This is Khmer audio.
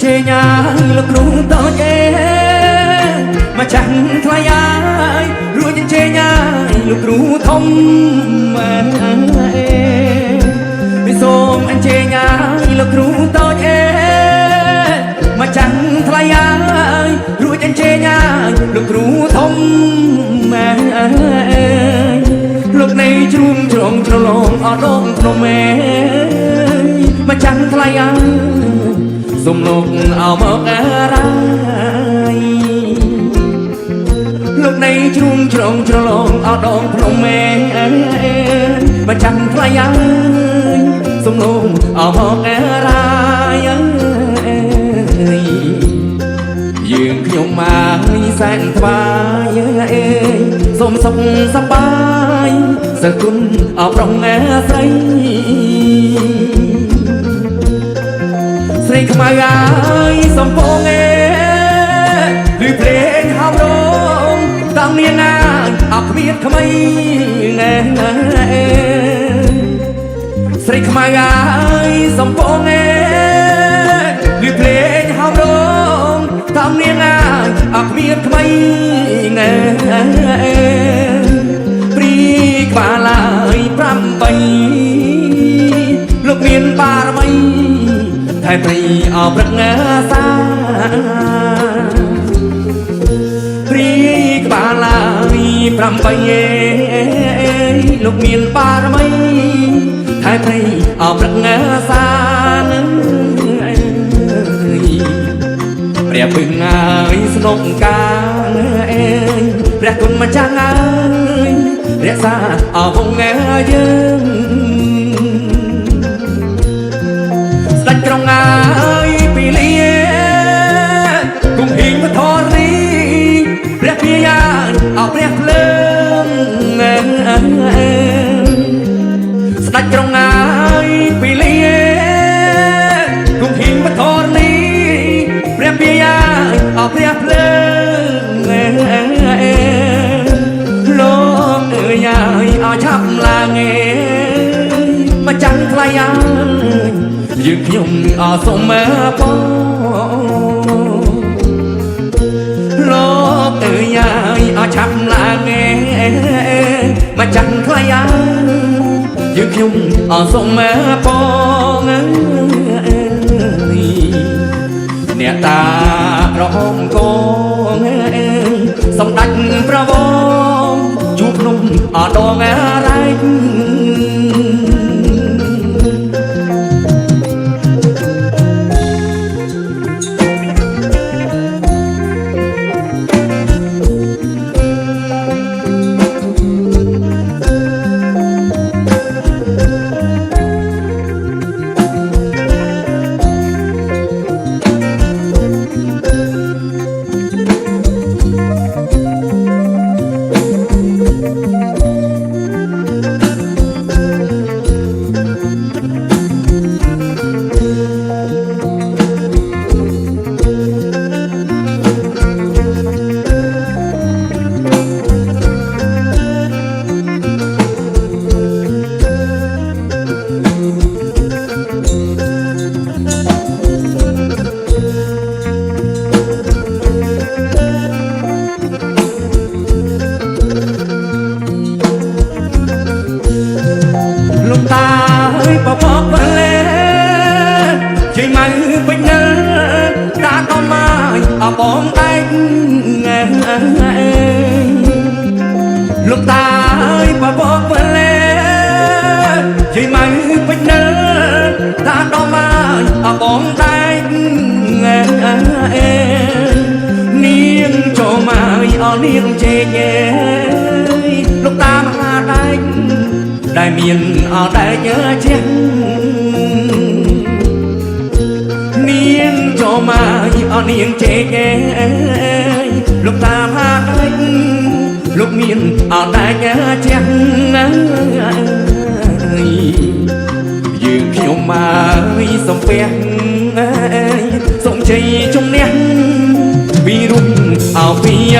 ជេញលោកគ្រូតូចមកចាំថ្លៃរួចជេញលោកគ្រូធំសូមអញ្ជើញលោកគ្រូតូចមកចាំថ្លៃរួចអញ្ជើញលោកគ្រូធំលោកនៃជ្រុំជ្រងជ្រលងអដងភ្នំមកចាំថ្លៃសូមលោកអោមករ៉ាយលោកនៃជ្រុំជ្រងជ្រលងអដងភ្នំមកចាំថ្លៃសូមលោកអោមករ៉ាយយើងខ្ញុំមកសែនថ្វាយសូមសុខសប្បាយសគុណអប្រុងស្រីស្រីខ្មៅហើយសំពងឬភ្លេងហៅរងតាំងនាងអគ្មានថ្មីស្រីខ្មៅហើយសំពងឬភ្លេងហៅរងតាំងនាងអគ្មានថ្មីព្រីក្បាលហើយ8លោកមានបារមីថែត្រីអព្រឹកសាព្រីក្បាលហើយ8លោកមានបារមីថែត្រីអព្រឹកសាព្រះពឹងហើយស្នុកកាព្រះគុណម្ចាស់ហើយរក្សាអវងយើងស្ដេចក្រុងហើយពីលាគង់ហ៊ីងពធរីព្រះភិយាអព្រះភ្លើងស្ដេចក្រុងហើយពីលាគង់ហ៊ីងពធរីព្រះភិយាអព្រះភ្លើងលោកអើយឲ្យឆាប់ឡើងមកចាំថ្លៃយើងខ្ញុំអសុំបងលោកអើយឲ្យឆាប់ឡើងមកចាំថ្លៃយើងខ្ញុំអសុំបងអ្នកតាក្រហមកងសម្ដេចប្រវងជួបភ្នំអដងរ៉ៃបងតែងលោកតាហើយបបកវលេជិះមកពេញនៅតាដល់មកបងតែងនាងចូលមកអស់នាងជេញលោកតាមហាដែកដែលមានអត់ដែកជះនាងចូលមកអស់នាងជេញលោកតាមហាដែកលោកមានអត់ដែកជះយើងខ្ញុំមកសំពះសូមជ័យជំនះពីរុំអោពីរ